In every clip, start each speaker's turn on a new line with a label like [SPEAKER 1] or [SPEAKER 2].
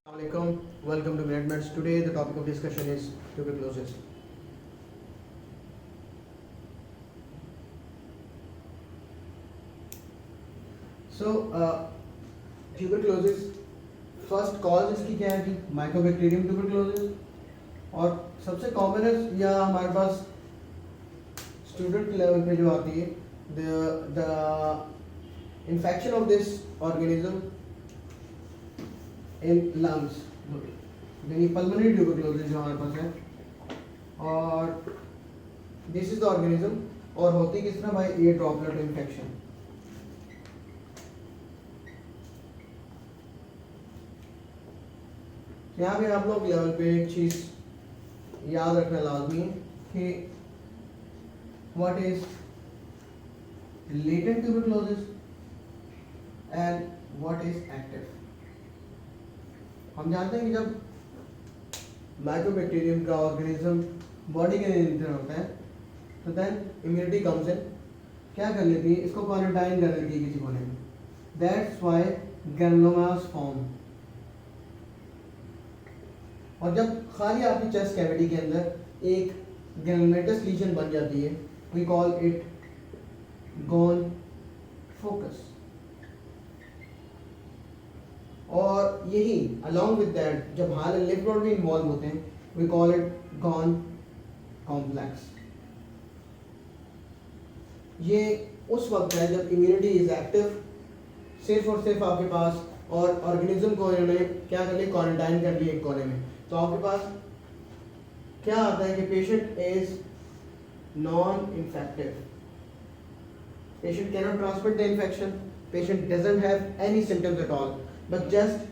[SPEAKER 1] Assalamualaikum. Welcome to GradMeds. Today the topic of discussion is tuberculosis. So tuberculosis first cause इसकी क्या है कि Mycobacterium tuberculosis, और सबसे कॉमन है या हमारे पास स्टूडेंट लेवल पे जो आती है the infection of this organism in lungs, यानी पल्मोनरी ट्यूबरक्लोसिस जो हमारे पास है, और दिस इज द ऑर्गेनिज्म, और होती किस तरह बाय एयर ड्रॉपलेट इन्फेक्शन। यहाँ पे आप लोग लेवल पे एक चीज याद रखना लाजमी है कि what is latent tuberculosis and what is active. हम जानते हैं कि जब माइकोबैक्टीरियम का ऑर्गेनिज्म बॉडी के अंदर होता है तो देन इम्यूनिटी कम्स इन, क्या कर लेती है, इसको क्वारंटाइन कर लेती है किसी कोने में। That's why granulomas form. और जब खाली आपकी चेस्ट कैविटी के अंदर एक ग्रैनुलेटस लीजन बन जाती है, we call it Ghon focus, और यही अलॉन्ग विद दैट जब हाल लिम्फ नोड भी इन्वॉल्व होते हैं, we call it Ghon complex. ये उस वक्त है जब इम्यूनिटी इज एक्टिव, सिर्फ और सिर्फ आपके पास, और ऑर्गेनिज्म को इन्होंने क्या कर लिया, क्वारंटाइन कर लिया एक कोने में। तो आपके पास क्या आता है कि patient is non infective, patient can not transmit the infection, patient doesn't have any symptoms at all, but just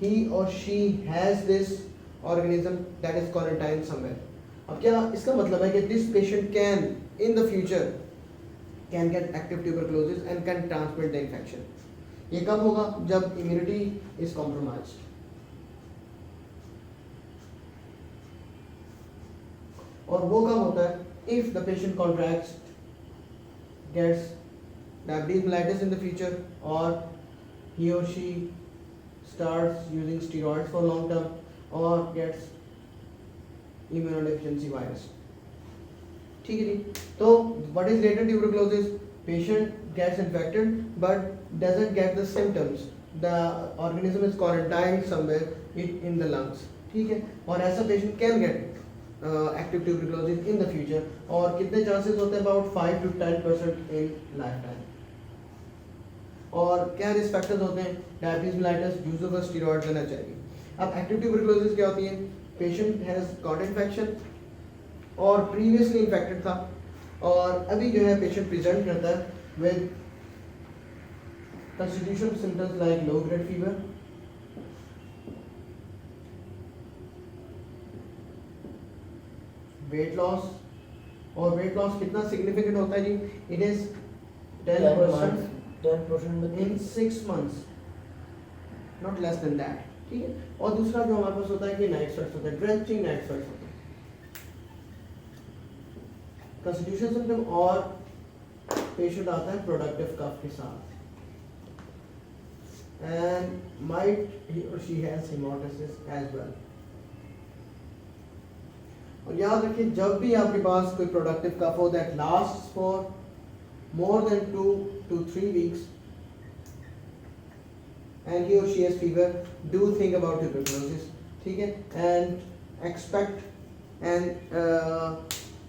[SPEAKER 1] he or she has this organism that is quarantined somewhere. अब क्या इसका मतलब है कि this patient can in the future can get active tuberculosis and can transmit the infection. ये कब होगा, जब immunity is compromised. और वो कब होता है, if the patient contracts, gets diabetes mellitus in the future, or he or she starts using steroids for long term, or gets immunodeficiency virus. ठीक है जी। तो what is latent tuberculosis? Patient gets infected but doesn't get the symptoms. The organism is quarantined somewhere in the lungs. ठीक है, और ऐसा patient can get active tuberculosis in the future, और कितने chances होते हैं, about 5 to 10% in lifetime। और क्या रिस्क फैक्टर्स होते हैं, diabetes mellitus, use of steroids and HIV. अब एक्टिव ट्यूबरक्लोसिस क्या होती है, पेशेंट हैज गॉट इन्फेक्शन और प्रीवियसली इन्फेक्टेड था, और अभी जो है पेशेंट प्रेजेंट करता है with constitutional symptoms like low grade fever, weight loss, और वेट लॉस कितना सिग्निफिकेंट होता है जी, it is 10% in 6 months, not less than that। ठीक है, और दूसरा जो हमारे पास होता है कि नाइट स्वेट्स होता है, ड्रेंचिंग नाइट स्वेट्स होते हैं, कंस्टिट्यूशन सिम्पटम, और पेशेंट आता है प्रोडक्टिव कफ के साथ, एंड माइट ही और शी हैज हेमाटाइटिस एज वेल। और याद रखिए, जब भी आपके पास कोई प्रोडक्टिव कफ हो that lasts for more than 2 to 3 weeks and he or she has fever, do think about tuberculosis, ठीक है, and expect and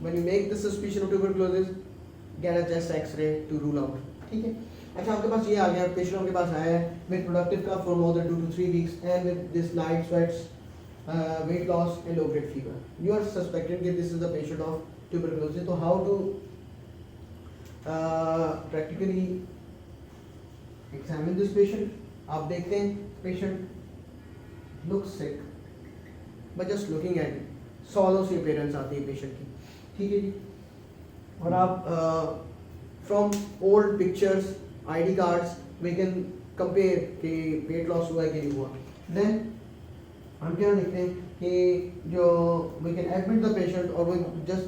[SPEAKER 1] when you make the suspicion of tuberculosis, get a chest x-ray to rule out। ठीक है, अच्छा आपके पास ये आ गया, patient आपके पास आया है with productive cough for more than 2 to 3 weeks and with this night sweats, weight loss and low grade fever, you are suspecting that this is the patient of tuberculosis। तो how to practically examine this patient? आप देखते हैं patient looks sick, but just looking at it, swallow C appearance आती है patient की, ठीक है जी। और आप from old pictures, ID cards, we can compare कि weight loss हुआ है कि नहीं हुआ। Then हम क्या देखते हैं कि जो we can admit the patient, और we just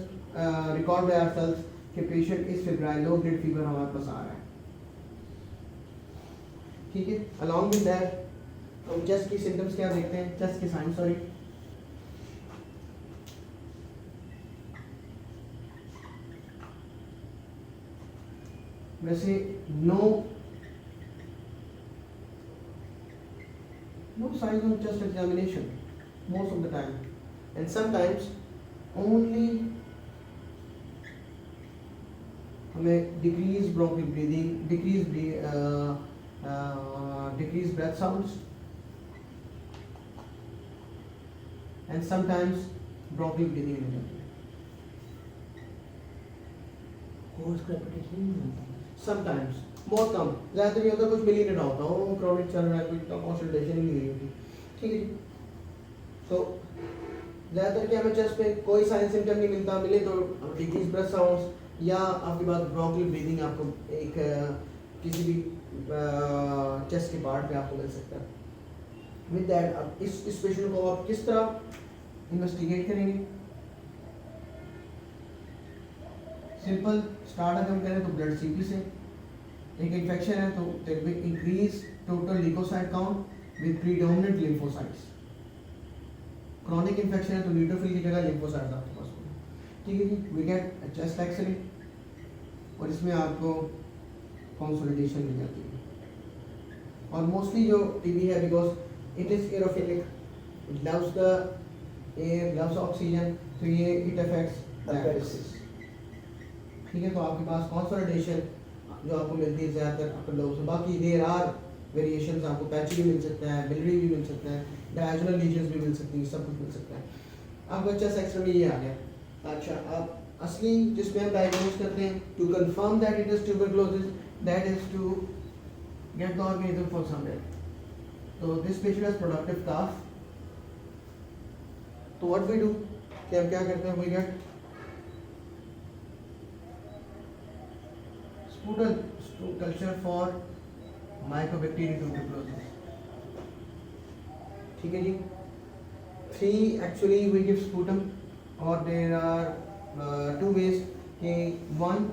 [SPEAKER 1] record by ourselves कि पेशेंट इस फेब्राइल लो ग्रेड फीवर हमारे पास आ रहा है। ठीक है, अलॉन्ग विद दैट हम चेस्ट की सिम्टम्स क्या देखते हैं, चेस्ट के साइन सॉरी, वैसे no signs on chest examination most of the time, and sometimes only हमें decreased bronchial breathing, decreased breath sounds, and sometimes bronchial breathing मिल जाती है।
[SPEAKER 2] कोर्स का रेपिटेशन नहीं होता।
[SPEAKER 1] समटाइम्स, बहुत कम, ज़्यादातर ये होता है कुछ मिल ही नहीं रहा होता, वो क्रॉनिक चल रहा है, कोई कंसल्टेशन ही नहीं हुई होती, ठीक है जी। तो ज़्यादातर क्या हमें चेस्ट पे कोई साइन सिम्टम नहीं मिलता, मिले तो डिक्रीज ब्रेथ साउंड्स या आपके पास ब्रोंकियल ब्रीदिंग आपको एक किसी भी चेस्ट के पार्ट पे आपको मिल सकता है। विद दैट अब इस पेशेंट को आप किस तरह इन्वेस्टिगेट करेंगे? सिंपल स्टार्ट अगर हम करें तो ब्लड सीपी से, एक इन्फेक्शन है तो there will increase total leukocyte count with predominant lymphocytes. Chronic infection है तो न्यूट्रोफिल की जगह लिम्फोसाइट्स आपके पास होंगे, ठीक है जी। वी गेट चेस्ट एक्सरे और इसमें आपको कंसोलिडेशन मिल जाती है। और मोस्टली जो टीबी है because it is aerophilic, it loves the air, loves oxygen, तो ये इट अफेक्ट्स दैट, ठीक है। तो आपके पास कंसोलिडेशन जो आपको मिलती है ज़्यादातर अपर लोब से, बाकी देयर आर वेरिएशंस, आपको पैची भी मिल सकता है, बिलरी भी मिल सकता है, डायगोनल लीजन्स भी मिल सकती है, सब कुछ मिल सकता है। आपका चेस्ट एक्सरे में ये आ गया। अच्छा, अब असली जिसमें हम डायग्नोज करते हैं to confirm that it is tuberculosis, that is to get the organism for somewhere. तो this patient has productive cough, तो व्हाट वी डू, कि हम क्या करते हैं, we get sputum culture for mycobacterium tuberculosis, ठीक है जी। 3 actually we give sputum, और there are 2 ways कि one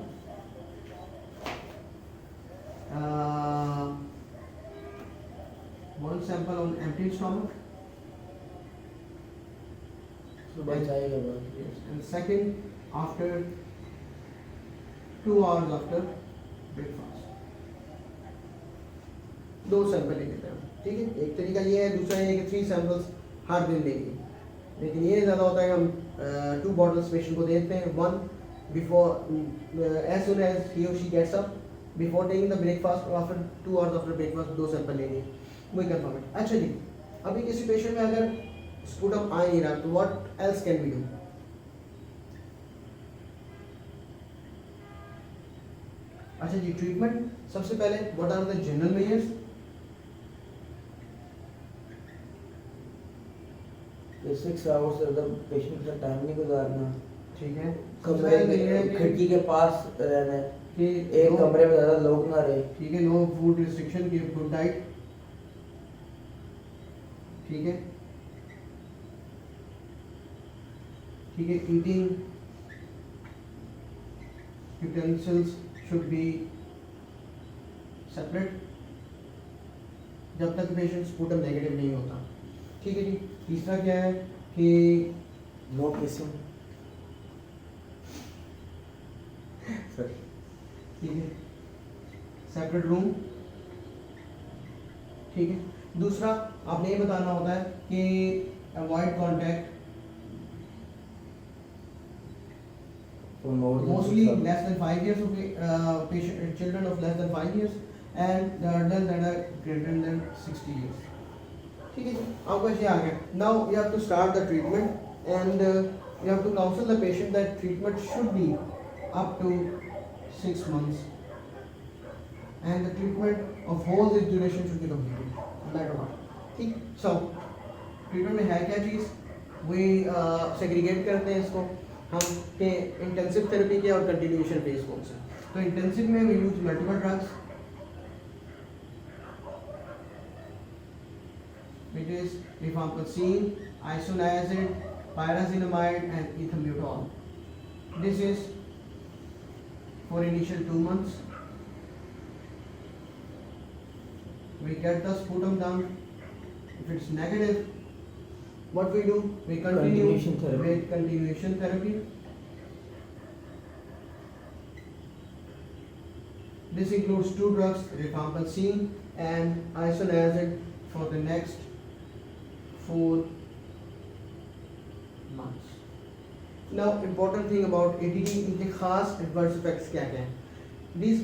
[SPEAKER 1] sample on empty stomach,
[SPEAKER 2] सुबह चाय के बाद,
[SPEAKER 1] and second after 2 hours after breakfast. 2 sample ले लेते हैं, ठीक है। एक तरीका ये है, दूसरा ये है कि 3 सैंपल्स हर दिन लेंगे, लेकिन ये ज़्यादा होता है कि हम 2 बॉटल्स पेशेंट को देते हैं, 1 before as soon as he और she gets up before taking the breakfast, और after 2 hours after breakfast 2 sample लेंगे, वही कंफर्म है। अच्छा जी, अभी किसी पेशेंट में अगर स्पुटम आ नहीं रहा तो what else can we do? अच्छा जी, ट्रीटमेंट सबसे पहले what are the general measures?
[SPEAKER 2] ये 6 आवर्स से ज़्यादा पेशेंट के साथ टाइम नहीं गुजारना,
[SPEAKER 1] ठीक है।
[SPEAKER 2] कमरे में खिड़की के पास रहना है
[SPEAKER 1] कि
[SPEAKER 2] एक कमरे में ज़्यादा लोग ना रहे,
[SPEAKER 1] ठीक है। नो फूड रिस्ट्रिक्शन, की गुड डाइट, ठीक है, ठीक है। Eating utensils should be separate जब तक पेशेंट स्पुटम नेगेटिव नहीं होता, ठीक है जी। तीसरा क्या है कि
[SPEAKER 2] नो किसिंग, सॉरी,
[SPEAKER 1] ठीक है, सेपरेट रूम, ठीक है। दूसरा आपने ये बताना होता है कि avoid contact mostly less than 5 years of patient children of less than 5 years and the adults that are greater than 60 years, ठीक है। आपका ये आ गया। Now you have to start the treatment and you have to counsel the patient that treatment should be up to 6 months and the treatment of whole this duration should be completed no matter what, ठीक। So treatment में है क्या चीज़, we segregate करते हैं इसको हम के intensive therapy के और कंटिन्यूएशन फेज कौन से। तो इंटेंसिव में we use multiple drugs which is rifampicin, isoniazid, pyrazinamide and ethambutol. This is for initial 2 months. We get the sputum done If it's negative, what we do? We continue
[SPEAKER 2] Continuation therapy.
[SPEAKER 1] with continuation therapy. This includes 2 drugs, rifampicin and isoniazid, for the next 4 months. Now, important thing about ATD, इनके खास adverse effects क्या क्या हैं? These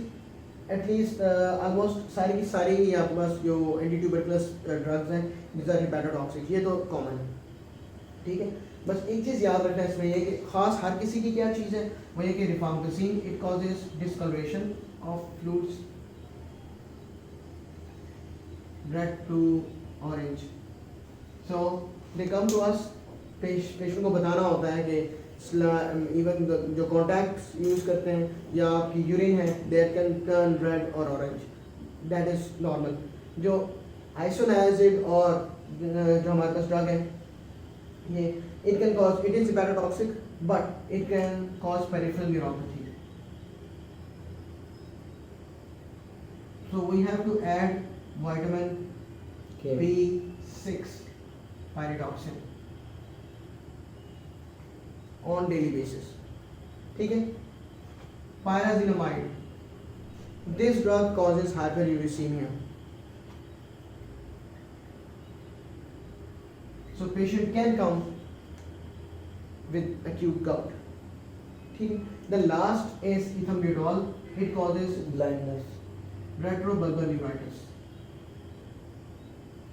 [SPEAKER 1] at least almost सारी की सारी ही आपके पास जो एंटी ट्यूबरकुलस ड्रग्स हैं, these are hepatotoxic, ये तो कॉमन है, ठीक है. बस एक चीज़ याद रखना है इसमें, ये कि खास हर किसी की क्या चीज़ है, वो ये कि rifampicin it causes discolouration of fluids red to orange. So they come to us, patient को बताना होता है कि इवन जो कॉन्टैक्ट्स यूज़ करते हैं या आपकी यूरिन है, देट कैन टर्न रेड और ऑरेंज, दैट इज़ नॉर्मल. जो आइसोनायाजिड और जो हमारे पास ड्रग है, ये it can cause, it is hepatotoxic but it can cause peripheral neuropathy. So we have to add vitamin
[SPEAKER 2] Okay.
[SPEAKER 1] B6 pyridoxine on daily basis. ठीक है. Pyrazinamide, this drug causes hyperuricemia. So patient can come with acute gout. ठीक है. The last is ethambutol. It causes
[SPEAKER 2] Blindness.
[SPEAKER 1] retrobulbar neuritis,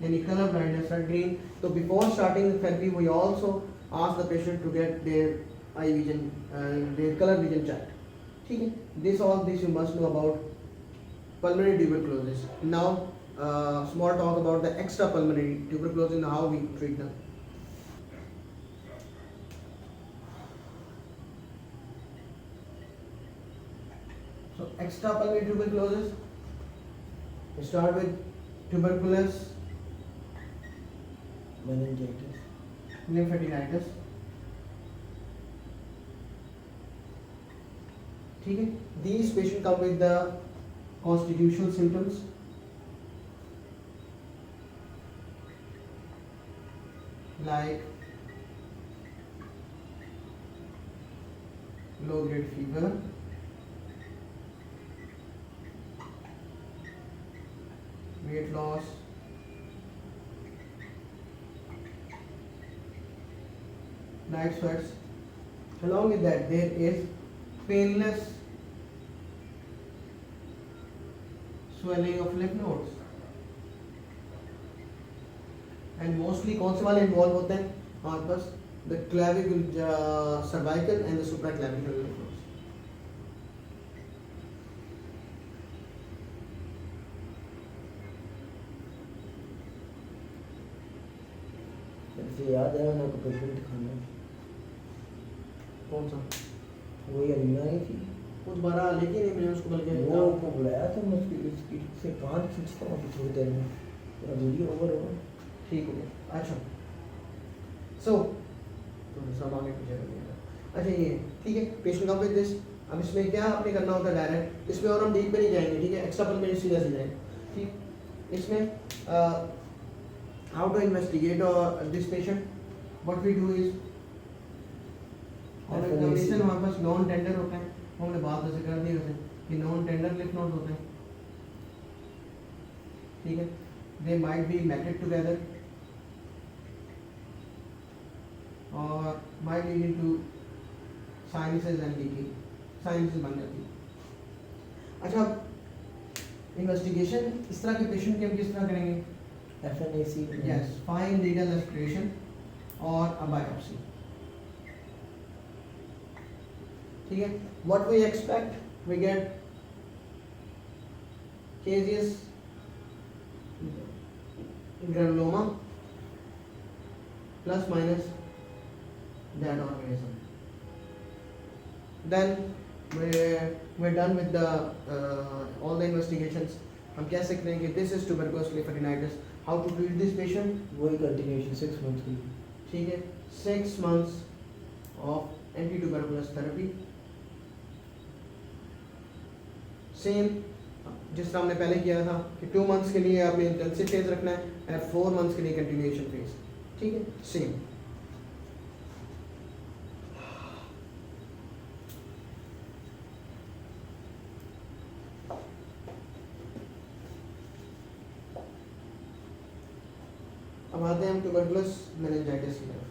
[SPEAKER 1] यानी color blindness, red green. So before starting the therapy, we also ask the patient to get their eye vision, their color vision checked. ठीक है. All this you must know about pulmonary tuberculosis. Now, small talk about the extra pulmonary tuberculosis and how we treat them. So extra pulmonary tuberculosis, we start with tuberculosis,
[SPEAKER 2] Meningitis.
[SPEAKER 1] lymphadenitis. ठीक है. These patients come with the constitutional symptoms like low grade fever, weight loss, night sweats. Along with that, there is painless swelling of lymph nodes. And mostly कौन से वाले involve होते हैं हमारे पास? The clavicle, cervical and the supraclavicular lymph nodes.
[SPEAKER 2] मुझे याद है मैंने को पेशेंट दिखाना है.
[SPEAKER 1] कौन सा?
[SPEAKER 2] वही अमीना नहीं थी,
[SPEAKER 1] कुछ बड़ा लेकिन नहीं, मैंने उसको बल्कि
[SPEAKER 2] वो को बुलाया था. मैं उसकी से कान खींचता हूँ थोड़ी देर में, पूरा वीडियो ओवर होगा.
[SPEAKER 1] ठीक हो गया. अच्छा. सो तो सब आगे पीछे कर दिया. अच्छा ये ठीक है. Patient come with this. अब इसमें क्या आपने करना होता है डायरेक्ट, इसमें और हम डीप पे नहीं जाएंगे. ठीक है. एक्स्ट्रा पल्मोनरी सीधा सीधा जाएंगे. ठीक. इसमें how to investigate this patient, what we do is और एग्जामिनेशन हमारे पास नॉन टेंडर होते हैं, हमने बात ऐसे कर दी वैसे कि नॉन टेंडर लिम्फ नोड्स होते हैं. ठीक है. They might be matted together और might lead to sinuses and leaking, sinuses बन जाती है. अच्छा, इन्वेस्टिगेशन इस तरह के पेशेंट की हम किस तरह करेंगे?
[SPEAKER 2] FNAC.
[SPEAKER 1] Yes, fine needle aspiration or a biopsy. ठीक है. What we expect, we get caseous granuloma plus minus that organism. Then we're done with the all the investigations. हम कह सकते हैं कि this is tuberculous lymphadenitis. How to treat this patient?
[SPEAKER 2] वही continuation 6 months की.
[SPEAKER 1] ठीक है. 6 months of anti-tuberculous therapy. Same जिस तरह हमने पहले किया था कि 2 मंथ्स के लिए आपने इंटेंसिव फेज रखना है एंड 4 मंथ्स के लिए कंटिन्यूएशन फेज, ठीक है, सेम। अब आते हैं हम ट्यूबरकुलस मेनिंजाइटिस की तरफ।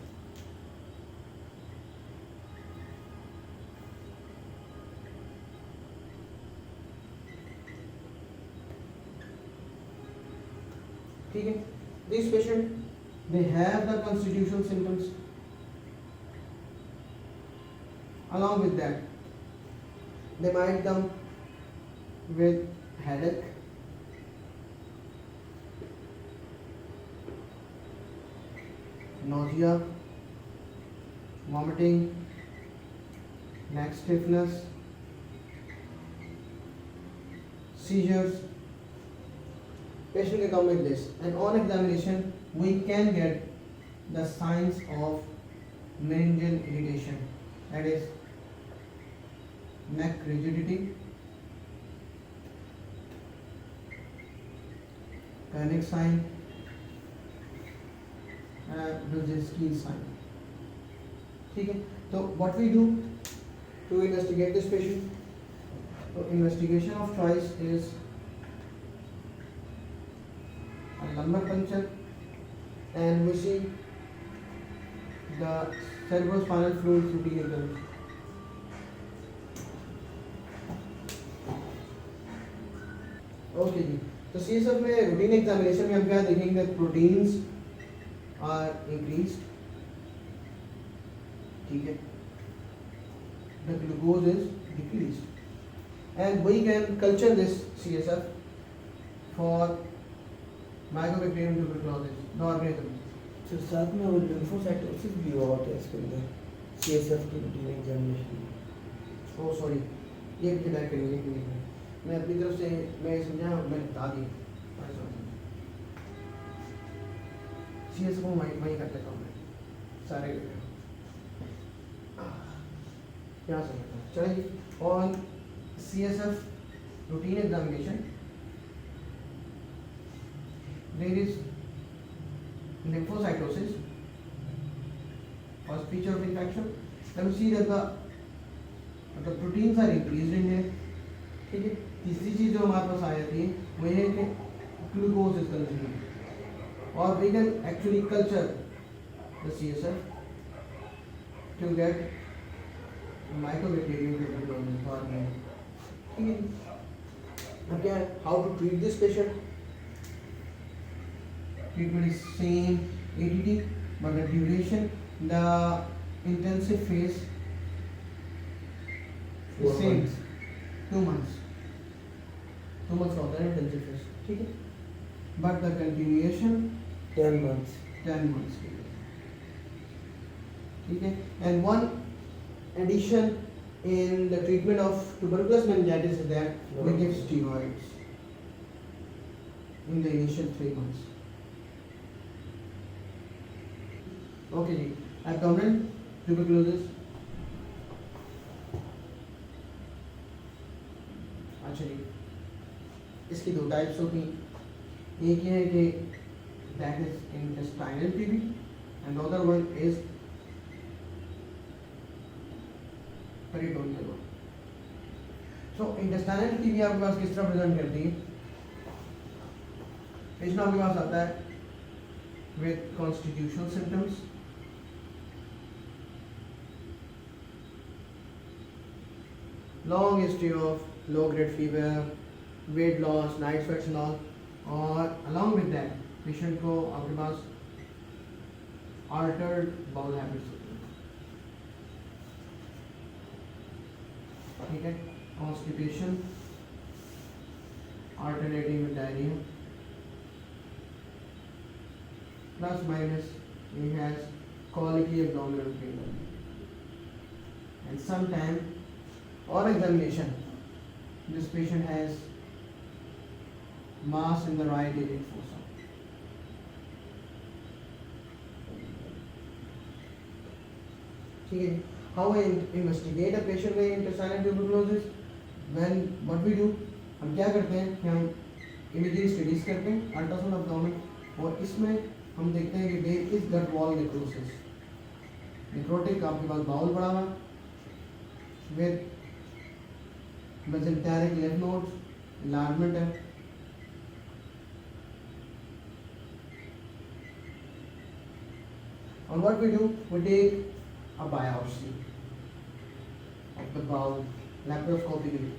[SPEAKER 1] ठीक है, this patient they have the constitutional symptoms, along with that they might come with headache, nausea, vomiting, neck stiffness, seizures. Patient can come with this, and on examination we can get the signs of meningeal irritation, that is neck rigidity, panic sign, Brzezinski sign. ठीक है, तो what we do to investigate this patient? So investigation of choice is a lumbar puncture, and we see the cerebrospinal fluid routine examination. Okay जी, तो CSF में routine examination में हम क्या देखेंगे? प्रोटीन्स आर इंक्रीज्ड, ठीक है, the glucose is decreased, and we can culture this CSF for mycobacterium tuberculosis the organism.
[SPEAKER 2] तो साथ में वो लिम्फोसाइटोसिस भी हुआ होता है इसके अंदर CSF की रूटीन एग्जामिनेशन।
[SPEAKER 1] ओ सॉरी, ये भी डायरेक्ट करेंगे कि नहीं, मैं अपनी तरफ से मैं समझा, मैं बता दी CS को वहीं कर लेता हूँ मैं सारे यहाँ से। चलिए, on CSF routine examination there is lymphocytosis, first feature of infection. Then we see that the proteins are increased in here, ठीक है। तीसरी चीज जो हमारे पास आ जाती है वो ये है कि ग्लूकोज इज कंज्यूम्ड, और we can actually culture the CSF to get mycobacterium tuberculosis, ठीक है। अब क्या है, how to treat this patient? Treatment is same ATT, but the duration, the intensive phase is same, 2 months. 2 months का होता है intensive phase, ठीक है, but the continuation
[SPEAKER 2] 10 months
[SPEAKER 1] 10 months के लिए, ठीक है। And one addition in the treatment of tuberculous meningitis is that we give steroids in the initial 3 months. Okay जी, abdominal tuberculosis। अच्छा जी, इसकी 2 टाइप्स होती हैं, एक ये है कि that is intestinal TB and other one is peritoneal. So intestinal TB आपके पास किस तरह प्रेजेंट करती है? पेशेंट आपके पास आता है with constitutional symptoms, long history of low grade fever, weight loss, night sweats and all, और along with that patient को आपके पास altered bowel habits होती हैं, ठीक है, constipation alternating with diarrhea, plus minus he has colicky abdominal pain, and sometime on examination this patient has mass in the right iliac fossa. ठीक है, how I investigate a patient with intestinal tuberculosis? When what we do, हम क्या करते हैं कि हम imaging studies करते हैं अल्ट्रासाउंड एब्डोमेन, और इसमें हम देखते हैं कि there is gut wall necrosis, necrotic, आपके पास बाउल पड़ा हुआ with mesenteric lymph nodes, enlargement है। And what we do, we take a biopsy of the bowel laparoscopically,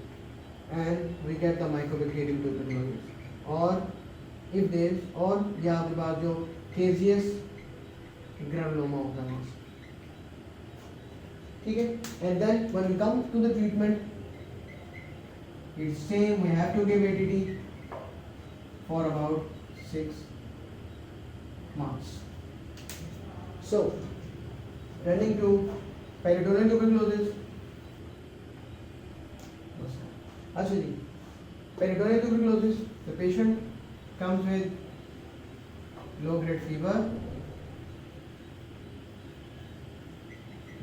[SPEAKER 1] and we get the mycobacterium tuberculosis, or if there is, or या आपके पास जो caseous granuloma of the mass, ठीक है। And then when we come to the treatment, it's same, we have to give ATD for about 6 months. So, turning to peritoneal tuberculosis. अच्छा जी, peritoneal tuberculosis, the patient comes with low grade fever,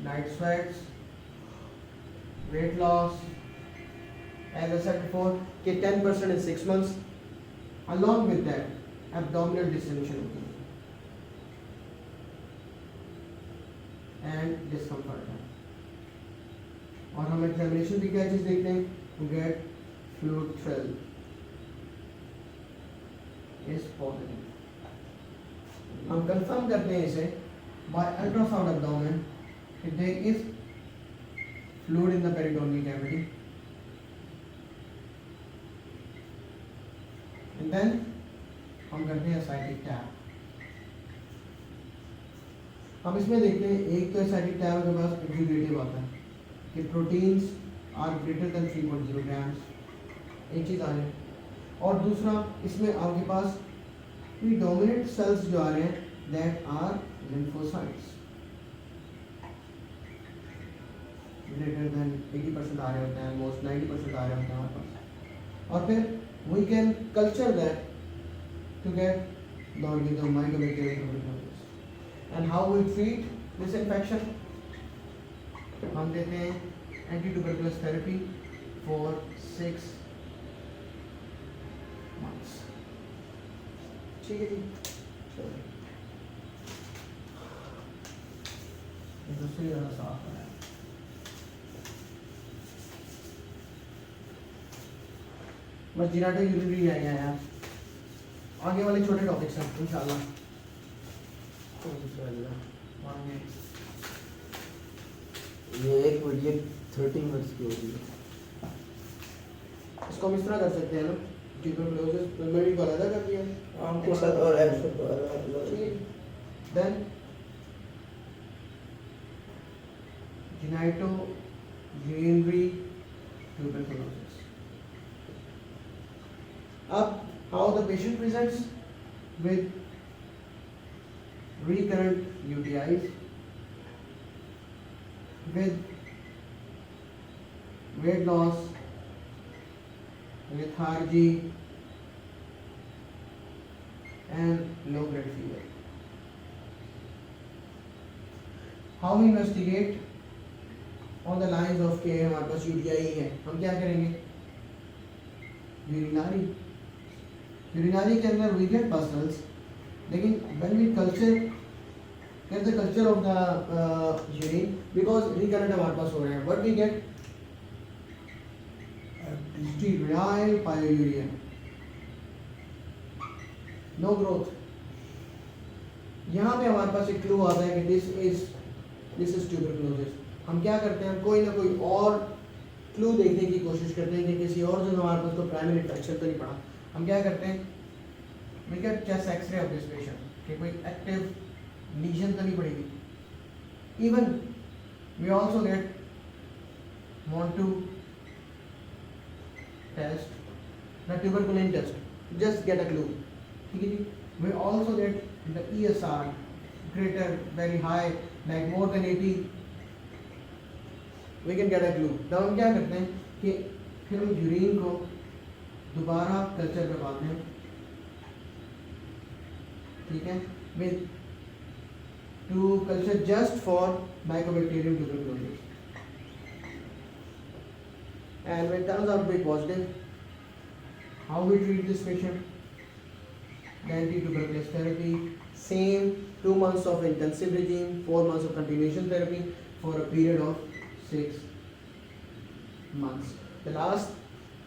[SPEAKER 1] night sweats, weight loss, as I said before, कि 10% in 6 months, along with that abdominal distension होती है and discomfort है। और हम examination भी क्या चीज़ देखते हैं, to get fluid thrill is positive। हम कंफर्म करते हैं इसे by ultrasound abdomen if there is fluid in the peritoneal cavity, and then हम करते हैं एसाइटिक टैब। हम इसमें देखते हैं, एक तो एसाइटिक टैब के पास एग्जीक्यूटिव आता है कि proteins are greater than 3.0 grams, एक चीज़ आ रही है, और दूसरा इसमें आपके पास प्रीडोमिनेंट सेल्स जो आ रहे हैं that are lymphocytes, greater than 80% आ रहे होते हैं, ऑलमोस्ट 90% आ रहे होते हैं हमारे पास, और फिर we can culture that to get the mycobacterium tuberculosis. And how we treat this infection? हम देते हैं anti-tuberculous therapy for 6 months. ठीक है जी, चलो ये दूसरी ज़्यादा साफ है। बस जीराटो यूरिनरी आ गया यार, आगे वाले छोटे टॉपिक्स हैं इंशाल्लाह।
[SPEAKER 2] ये एक वीडियो 30 मिनट्स की होगी।
[SPEAKER 1] इसको हम इस तरह कर सकते हैं ना, ट्यूबरकुलोसिस मेरी को अलग कर दिया
[SPEAKER 2] आम के साथ और एक्स को अलग।
[SPEAKER 1] ठीक है, देन जीनाइटो यूरिनरी ट्यूबरकुलोसिस। अब how the patient presents with recurrent UTIs, with weight loss, lethargy and low grade fever. How we investigate on the lines of कि हमारे पास UTI है, हम क्या करेंगे, यूरिनरी के अंदर we get pustules, लेकिन when we get the culture of the urine, because recurrent हमारे पास हो रहे हैं, what we get, sterile pyuria, no growth। यहाँ पे हमारे पास एक क्लू आता है कि this is tuberculosis। हम क्या करते हैं, कोई ना कोई और क्लू देखने की कोशिश करते हैं कि किसी और जो हमारे पास को प्राइमरी इन्फेक्शन तो नहीं पड़ा। हम क्या करते हैं, we get chest X-ray of this patient कि कोई एक्टिव लीजन तो नहीं पड़ेगी। Even we also want to test the tuberculin test, just get a clue। ठीक है जी, we also get the ESR greater, very high, like more than 80, we can get a clue। तब हम क्या करते हैं कि फिर हम यूरिन को दोबारा कल्चर करवाते हैं, ठीक है, with to culture just for Mycobacterium tuberculosis, and when it turns out to be positive, How we treat this patient? Anti-tuberculosis therapy, same 2 months of intensive regime, 4 months of continuation therapy for a period of 6 months. The last,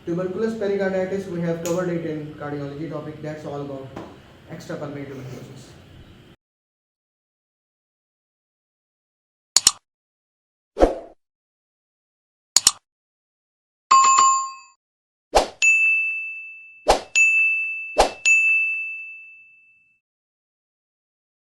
[SPEAKER 1] tuberculous pericarditis, we have covered it in cardiology topic. That's all about extrapulmonary tuberculosis.